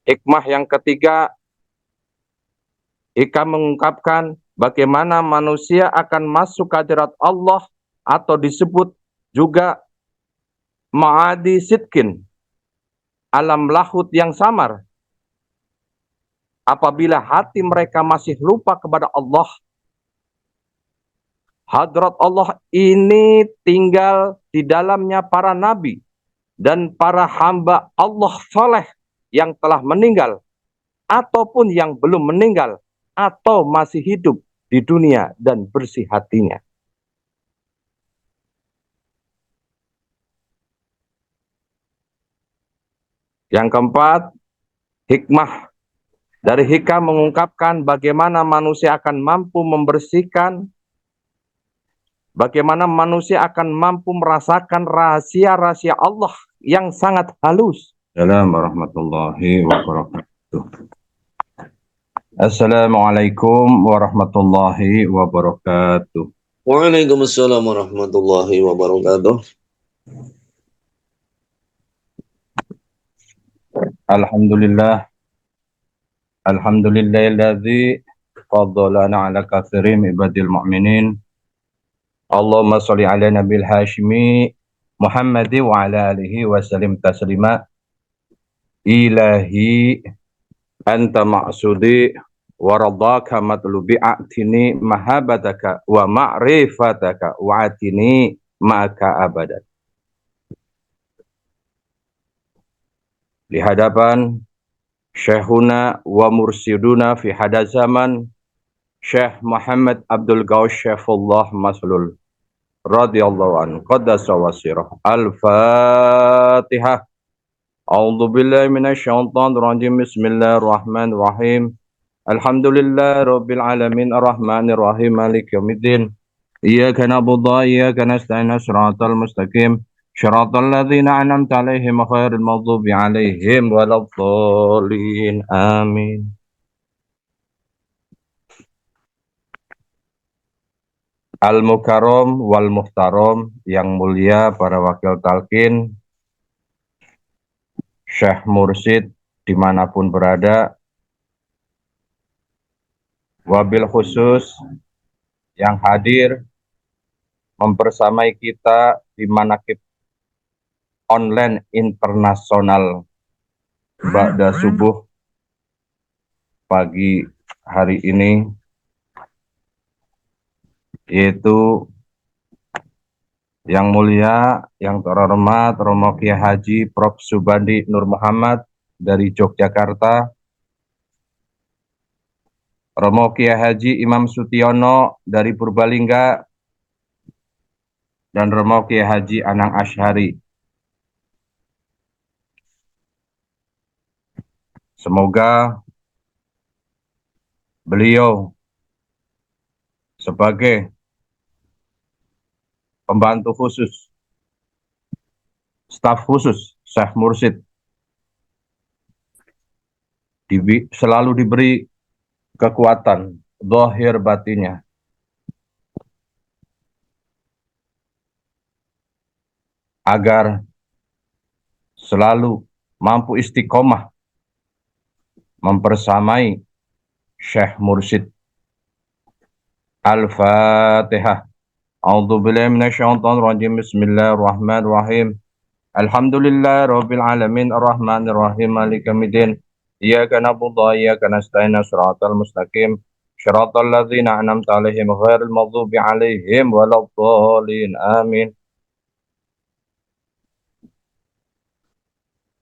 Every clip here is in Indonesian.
Hikmah yang ketiga, Hikam mengungkapkan bagaimana manusia akan masuk ke hadirat Allah atau disebut juga ma'adi sidkin, alam lahut yang samar. Apabila hati mereka masih lupa kepada Allah, hadrat Allah ini tinggal di dalamnya para nabi dan para hamba Allah soleh yang telah meninggal ataupun yang belum meninggal atau masih hidup di dunia dan bersih hatinya. Yang keempat, hikmah dari hikam mengungkapkan bagaimana manusia akan mampu membersihkan, bagaimana manusia akan mampu merasakan rahasia-rahasia Allah yang sangat halus. Assalamualaikum warahmatullahi wabarakatuh. Assalamualaikum warahmatullahi wabarakatuh. Waalaikumsalam warahmatullahi wabarakatuh. Alhamdulillah. Alhamdulillahilladzi faddalana ala katsirin ibadil mu'minin. Allahumma sholli ala nabil hashimi Muhammadi wa ala alihi wa sallim taslima. Ilahi anta ma'sudi wa radaka matlubi a'tini mahabataka wa ma'rifataka wa atini ma'aka abadan. Di hadapan Syekhuna wa mursiduna fi hada zaman Syekh Muhammad Abdul Ghaus Syaifullah Maslul radhiyallahu anhu qaddasa wasirah. Al-Fatihah. A'udzu billahi minasyaitonir rajim. Bismillahirrahmanirrahim. Alhamdulillahi rabbil alamin arrahmanir rahim maliki yaumiddin. Iyyaka na'budu wa iyyaka nasta'in shiratal mustaqim. Shiratal ladzina an'amta 'alaihim ghairil maghdubi 'alaihim waladdallin. Amin. Al-Mukarram wal Muhtaram, yang mulia para wakil talqin, Syekh Mursid dimanapun berada, wabil khusus yang hadir mempersamai kita di manakib online internasional ba'da subuh pagi hari ini, yaitu yang mulia, yang terhormat Romo Kiai Haji Prof. Subandi Nur Muhammad dari Yogyakarta, Romo Kiai Haji Imam Sutiono dari Purbalingga, dan Romo Kiai Haji Anang Asyhari. Semoga beliau sebagai pembantu khusus, staf khusus Syekh Mursid selalu diberi kekuatan zahir batinnya, agar selalu mampu istiqomah mempersamai Syekh Mursid. Al-Fatihah. A'udzu billahi minasyaitonir rajim. Bismillahirrahmanirrahim. Alhamdulillahi rabbil alamin arrahmanir rahim maliki yaumiddin. Iyyaka na'budu wa iyyaka nasta'in shiratal mustaqim. Shiratal ladzina an'amta 'alaihim ghairil maghdubi 'alaihim waladdallin. Amin.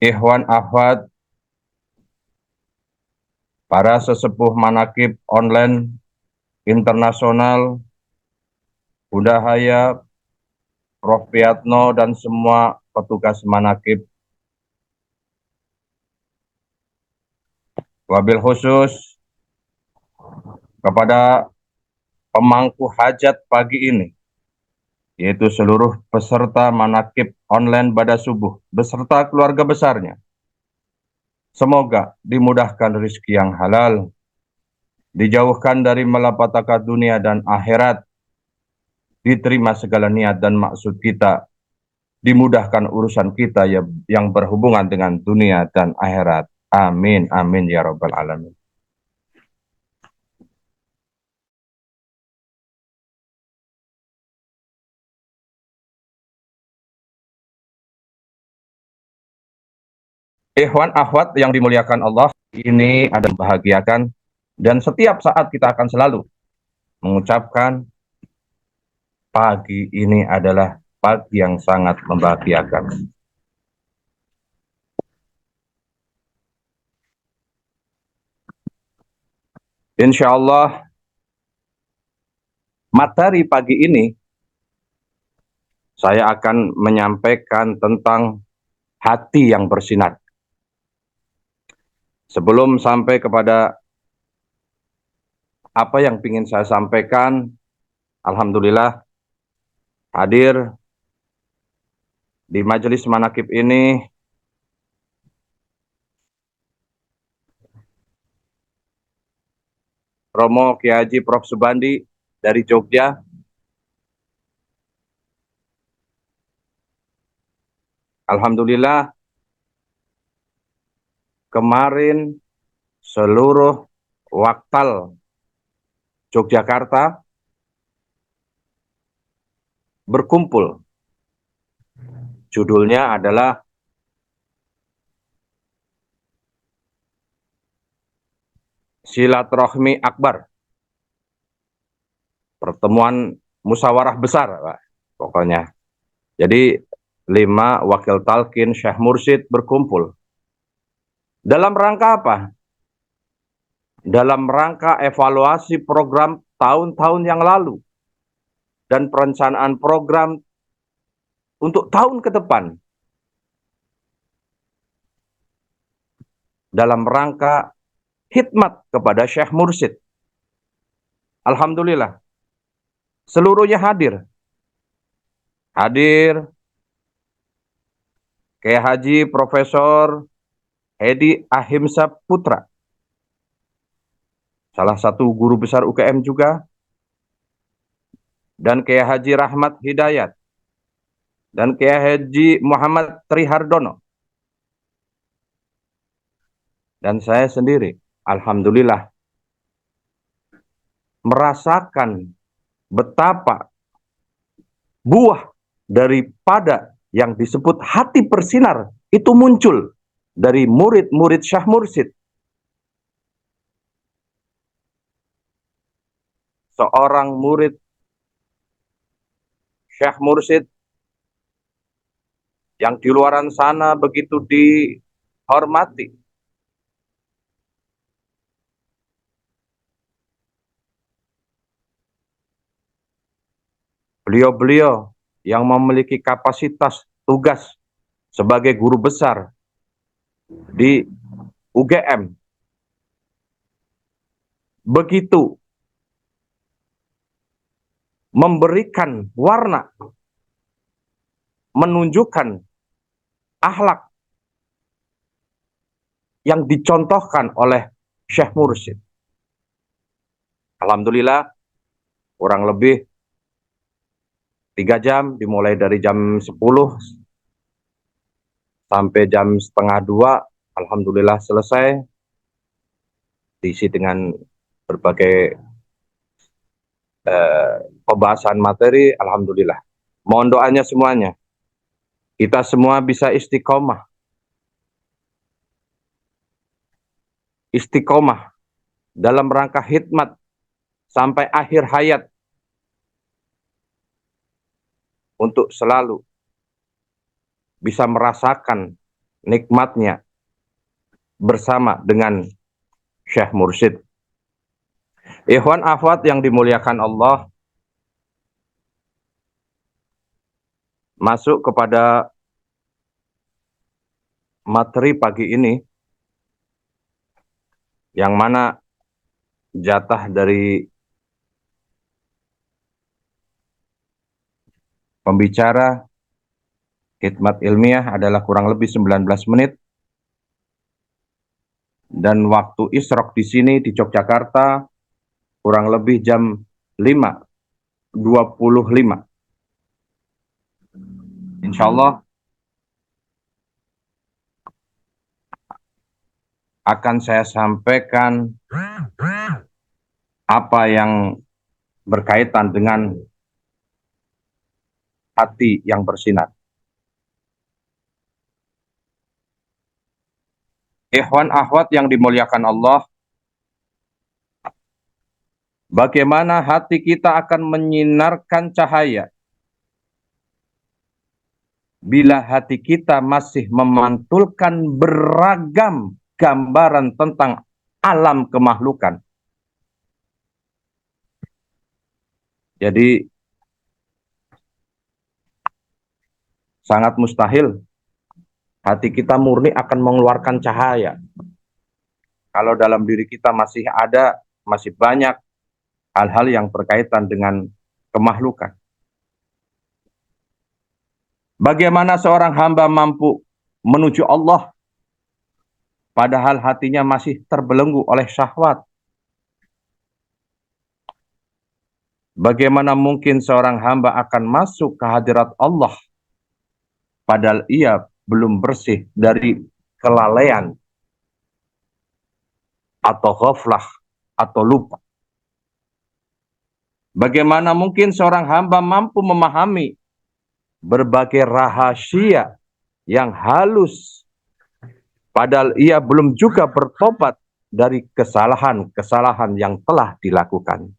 Ikhwan akhwat, para sesepuh manakib online internasional, Bunda Haya, Prof. Piatno, dan semua petugas manakib. Wabil khusus kepada pemangku hajat pagi ini, yaitu seluruh peserta manakib online pada subuh beserta keluarga besarnya. Semoga dimudahkan rezeki yang halal, dijauhkan dari malapetaka dunia dan akhirat, diterima segala niat dan maksud kita, dimudahkan urusan kita yang berhubungan dengan dunia dan akhirat. Amin, amin ya Rabbal Alamin. Ikhwan akhwat yang dimuliakan Allah, ini ada membahagiakan dan setiap saat kita akan selalu mengucapkan pagi ini adalah pagi yang sangat membahagiakan. Insya Allah materi pagi ini saya akan menyampaikan tentang hati yang bersinar. Sebelum sampai kepada apa yang ingin saya sampaikan, alhamdulillah hadir di majelis manakib ini Romo Kiai Haji Prof. Subandi dari Jogja. Alhamdulillah kemarin seluruh waktal Yogyakarta berkumpul. Judulnya adalah Silaturahmi Akbar. Pertemuan musyawarah besar, Pak, pokoknya. Jadi 5 wakil talqin Syekh Mursyid berkumpul. Dalam rangka apa? Dalam rangka evaluasi program tahun-tahun yang lalu dan perencanaan program untuk tahun ke depan. Dalam rangka khidmat kepada Syekh Mursyid. Alhamdulillah, seluruhnya hadir. Hadir Kiai Haji Profesor Hedi Ahimsa Putra, salah satu guru besar UGM juga, dan Kiai Haji Rahmat Hidayat, dan Kiai Haji Muhammad Trihardono, dan saya sendiri. Alhamdulillah merasakan betapa buah daripada yang disebut hati bersinar itu muncul dari murid-murid Syekh Mursyid. Seorang murid Syekh Mursyid yang di luaran sana begitu dihormati. Beliau-beliau yang memiliki kapasitas tugas sebagai guru besar di UGM begitu memberikan warna, menunjukkan akhlak yang dicontohkan oleh Syekh Mursyid. Alhamdulillah kurang lebih 3 jam, dimulai dari jam 10 sampai jam setengah 2, alhamdulillah selesai, diisi dengan berbagai pembahasan materi, alhamdulillah. Mohon doanya semuanya, kita semua bisa istiqomah. Istiqomah dalam rangka khidmat sampai akhir hayat, untuk selalu bisa merasakan nikmatnya bersama dengan Syekh Mursyid. Ikhwan akhwat yang dimuliakan Allah, masuk kepada materi pagi ini, yang mana jatah dari pembicara khidmat ilmiah adalah kurang lebih 19 menit. Dan waktu isrok di sini di Yogyakarta kurang lebih jam 5.25. Insya Allah akan saya sampaikan apa yang berkaitan dengan hati yang bersinar. Ikhwan akhwat yang dimuliakan Allah, bagaimana hati kita akan menyinarkan cahaya bila hati kita masih memantulkan beragam gambaran tentang alam kemakhlukan. Jadi sangat mustahil hati kita murni akan mengeluarkan cahaya kalau dalam diri kita masih banyak hal-hal yang berkaitan dengan kemakhlukan. Bagaimana seorang hamba mampu menuju Allah padahal hatinya masih terbelenggu oleh syahwat? Bagaimana mungkin seorang hamba akan masuk ke hadirat Allah padahal ia belum bersih dari kelalaian atau ghaflah atau lupa? Bagaimana mungkin seorang hamba mampu memahami berbagai rahasia yang halus padahal ia belum juga bertobat dari kesalahan-kesalahan yang telah dilakukan?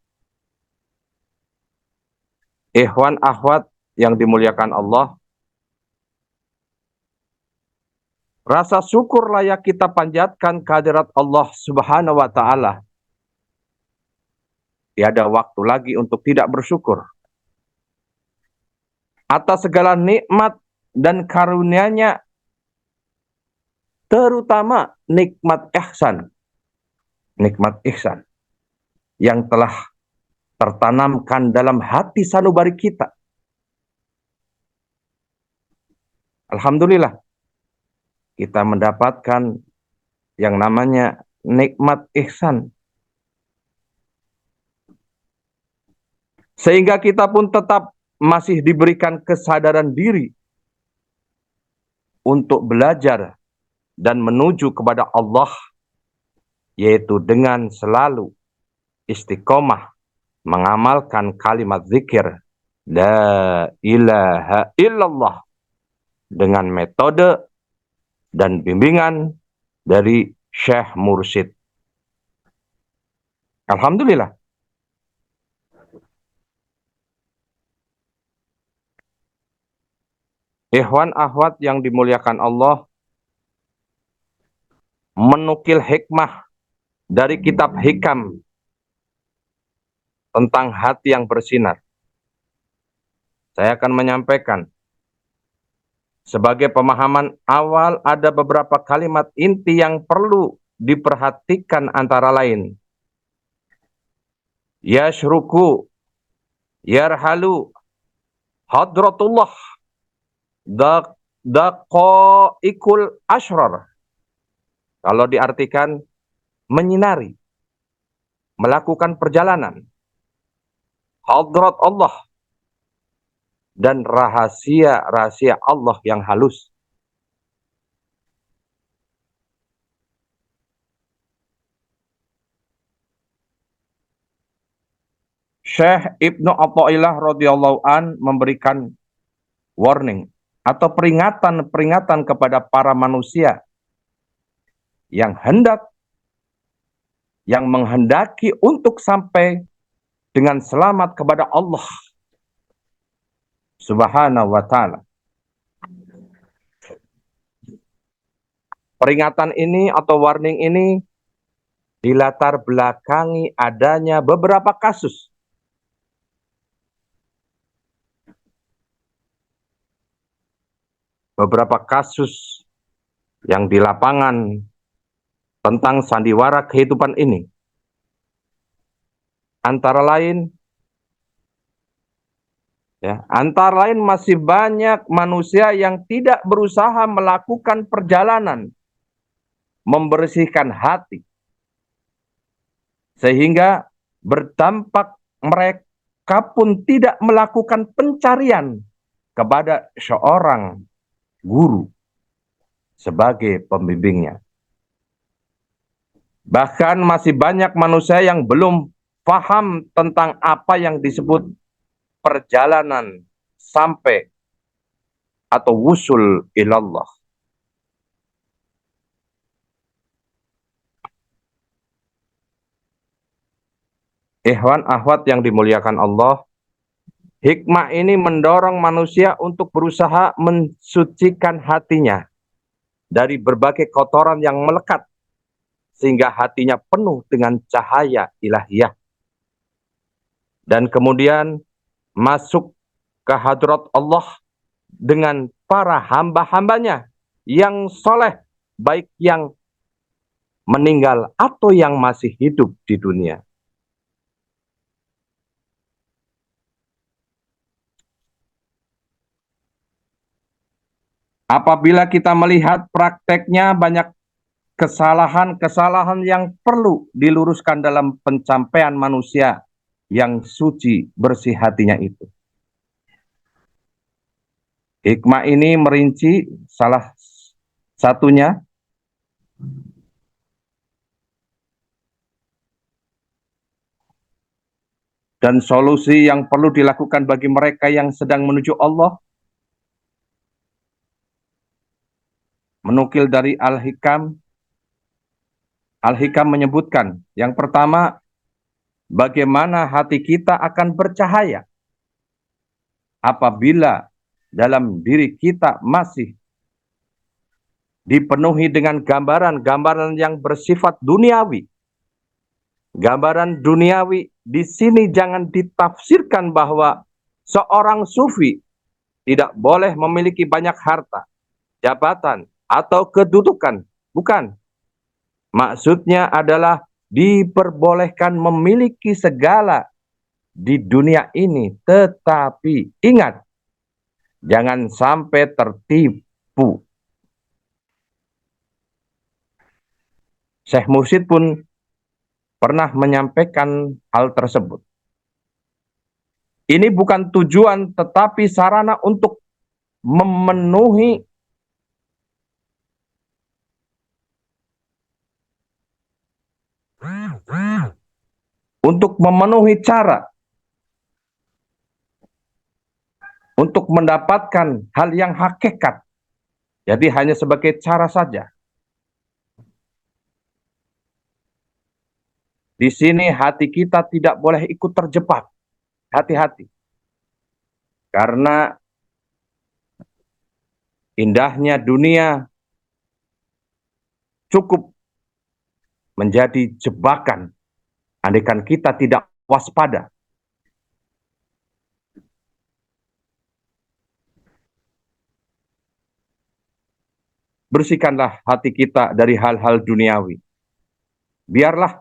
Ikhwan akhwat yang dimuliakan Allah, rasa syukur layak kita panjatkan kehadirat Allah Subhanahu wa Ta'ala. Tiada waktu lagi untuk tidak bersyukur atas segala nikmat dan karunia-Nya, terutama nikmat ihsan yang telah tertanamkan dalam hati sanubari kita. Alhamdulillah, kita mendapatkan yang namanya nikmat ihsan. Sehingga kita pun tetap masih diberikan kesadaran diri untuk belajar dan menuju kepada Allah, yaitu dengan selalu istiqomah mengamalkan kalimat zikir La ilaha illallah dengan metode dan bimbingan dari Syekh Mursyid. Alhamdulillah. Ikhwan akhwat yang dimuliakan Allah, menukil hikmah dari kitab Hikam tentang hati yang bersinar. Saya akan menyampaikan sebagai pemahaman awal ada beberapa kalimat inti yang perlu diperhatikan, antara lain yashruku, yarhalu, hadratullah, daqaikul ashrar. Kalau diartikan menyinari, melakukan perjalanan, hadrat Allah, dan rahasia-rahasia Allah yang halus. Syekh Ibnu Athaillah radhiyallahu an memberikan warning atau peringatan kepada para manusia yang menghendaki untuk sampai dengan selamat kepada Allah Subhanahu wa Ta'ala. Peringatan ini atau warning ini dilatar belakangi adanya beberapa kasus yang di lapangan tentang sandiwara kehidupan ini. Antara lain masih banyak manusia yang tidak berusaha melakukan perjalanan membersihkan hati, sehingga berdampak mereka pun tidak melakukan pencarian kepada seorang guru sebagai pembimbingnya. Bahkan masih banyak manusia yang belum paham tentang apa yang disebut perjalanan sampai atau wusul ilallah. Ikhwan akhwat yang dimuliakan Allah, hikmah ini mendorong manusia untuk berusaha mensucikan hatinya dari berbagai kotoran yang melekat, sehingga hatinya penuh dengan cahaya ilahiyah. Dan kemudian masuk ke hadrat Allah dengan para hamba-hambanya yang soleh, baik yang meninggal atau yang masih hidup di dunia. Apabila kita melihat prakteknya banyak kesalahan-kesalahan yang perlu diluruskan dalam pencapaian manusia yang suci bersih hatinya itu. Hikmah ini merinci salah satunya dan solusi yang perlu dilakukan bagi mereka yang sedang menuju Allah. Menukil dari Al-Hikam, Al-Hikam menyebutkan, yang pertama, bagaimana hati kita akan bercahaya apabila dalam diri kita masih dipenuhi dengan gambaran-gambaran yang bersifat duniawi. Gambaran duniawi di sini jangan ditafsirkan bahwa seorang sufi tidak boleh memiliki banyak harta, jabatan, atau kedudukan. Bukan. Maksudnya adalah diperbolehkan memiliki segala di dunia ini. Tetapi ingat, jangan sampai tertipu. Syekh Mursyid pun pernah menyampaikan hal tersebut. Ini bukan tujuan tetapi sarana untuk memenuhi cara untuk mendapatkan hal yang hakikat. Jadi hanya sebagai cara saja. Di sini hati kita tidak boleh ikut terjebak. Hati-hati. Karena indahnya dunia cukup menjadi jebakan andaikan kita tidak waspada. Bersihkanlah hati kita dari hal-hal duniawi. Biarlah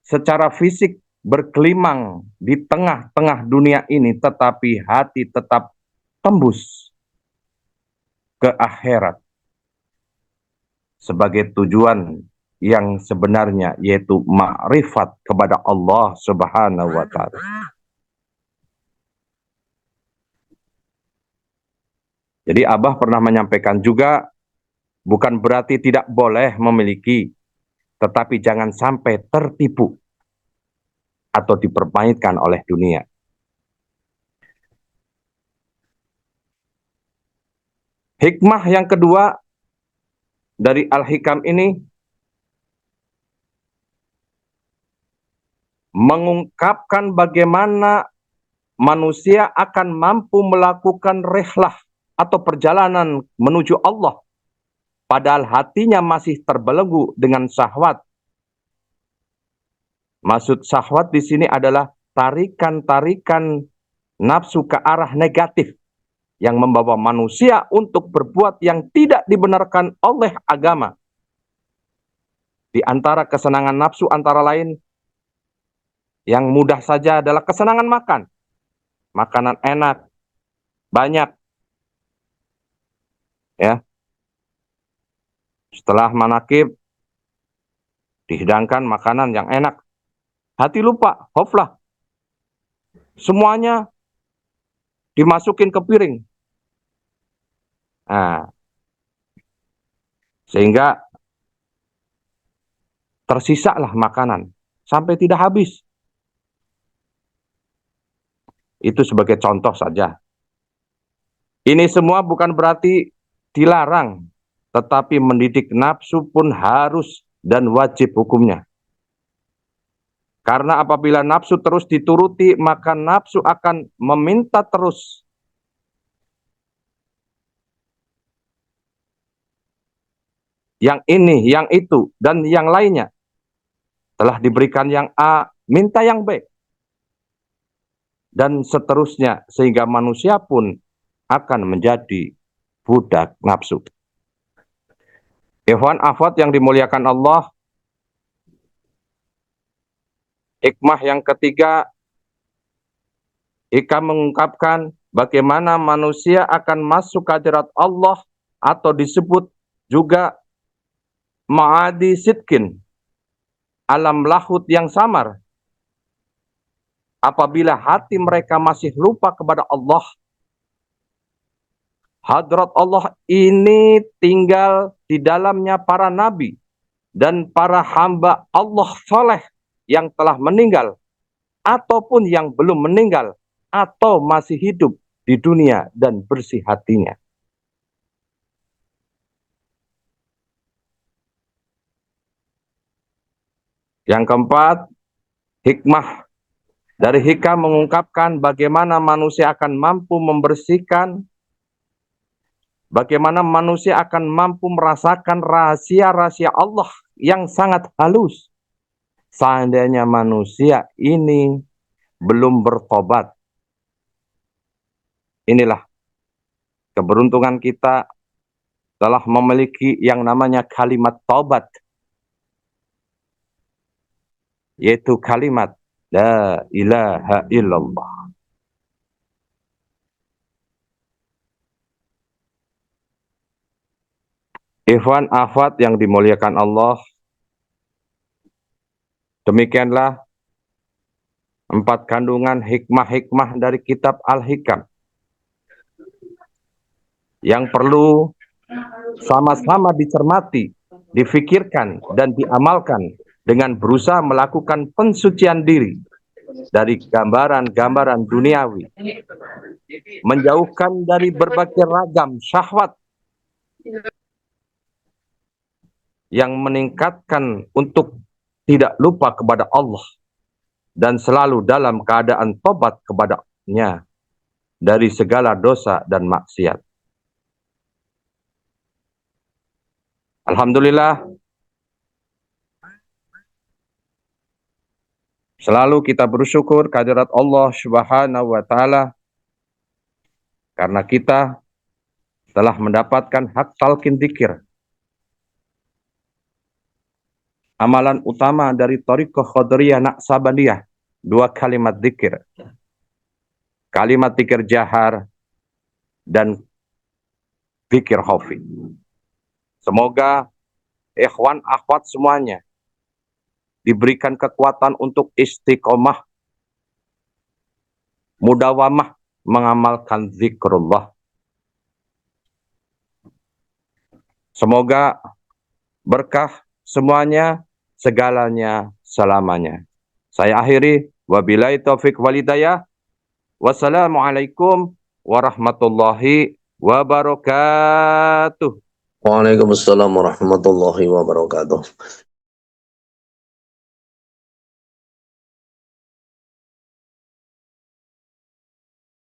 secara fisik berkelimang di tengah-tengah dunia ini, tetapi hati tetap tembus ke akhirat sebagai tujuan yang sebenarnya, yaitu makrifat kepada Allah Subhanahu wa Ta'ala. Jadi Abah pernah menyampaikan juga, bukan berarti tidak boleh memiliki, tetapi jangan sampai tertipu atau dipermainkan oleh dunia. Hikmah yang kedua dari Al-Hikam ini mengungkapkan bagaimana manusia akan mampu melakukan rihlah atau perjalanan menuju Allah, padahal hatinya masih terbelenggu dengan syahwat. Maksud syahwat di sini adalah tarikan-tarikan nafsu ke arah negatif yang membawa manusia untuk berbuat yang tidak dibenarkan oleh agama. Di antara kesenangan nafsu antara lain yang mudah saja adalah kesenangan makan. Makanan enak, banyak. Ya. Setelah manakib dihidangkan makanan yang enak. Hati lupa, hoflah. Semuanya dimasukin ke piring. Nah, sehingga tersisalah makanan sampai tidak habis. Itu sebagai contoh saja. Ini semua bukan berarti dilarang, tetapi mendidik nafsu pun harus dan wajib hukumnya. Karena apabila nafsu terus dituruti, maka nafsu akan meminta terus. Yang ini, yang itu, dan yang lainnya. Telah diberikan yang A, minta yang B. Dan seterusnya, sehingga manusia pun akan menjadi budak nafsu. Ikhwan akhwat yang dimuliakan Allah, hikmah yang ketiga, Ika mengungkapkan bagaimana manusia akan masuk ke hadirat Allah atau disebut juga ma'adi sidkin, alam lahut yang samar. Apabila hati mereka masih lupa kepada Allah, hadrat Allah ini tinggal di dalamnya para nabi dan para hamba Allah soleh yang telah meninggal ataupun yang belum meninggal atau masih hidup di dunia dan bersih hatinya. Yang keempat, hikmah dari hikam mengungkapkan bagaimana manusia akan mampu membersihkan, bagaimana manusia akan mampu merasakan rahasia-rahasia Allah yang sangat halus. Seandainya manusia ini belum bertobat. Inilah keberuntungan kita telah memiliki yang namanya kalimat taubat, yaitu kalimat la ilaha illallah. Ikhwan akhwat yang dimuliakan Allah, demikianlah 4 kandungan hikmah-hikmah dari kitab Al-Hikam yang perlu sama-sama dicermati, difikirkan, dan diamalkan dengan berusaha melakukan pensucian diri dari gambaran-gambaran duniawi, menjauhkan dari berbagai ragam syahwat yang meningkatkan untuk tidak lupa kepada Allah dan selalu dalam keadaan tobat kepada-Nya dari segala dosa dan maksiat. Alhamdulillah, selalu kita bersyukur kehadirat Allah Subhanahu wa Ta'ala karena kita telah mendapatkan hak talqin dzikir, amalan utama dari Thariqah Qadiriyah Naqsabandiyah, 2 kalimat dzikir. Kalimat dzikir jahar dan dzikir khafi. Semoga ikhwan akhwat semuanya diberikan kekuatan untuk istiqomah, mudawamah mengamalkan zikrullah. Semoga berkah semuanya, segalanya, selamanya. Saya akhiri, wabillahi taufiq walhidayah. Wassalamualaikum warahmatullahi wabarakatuh. Waalaikumsalam warahmatullahi wabarakatuh.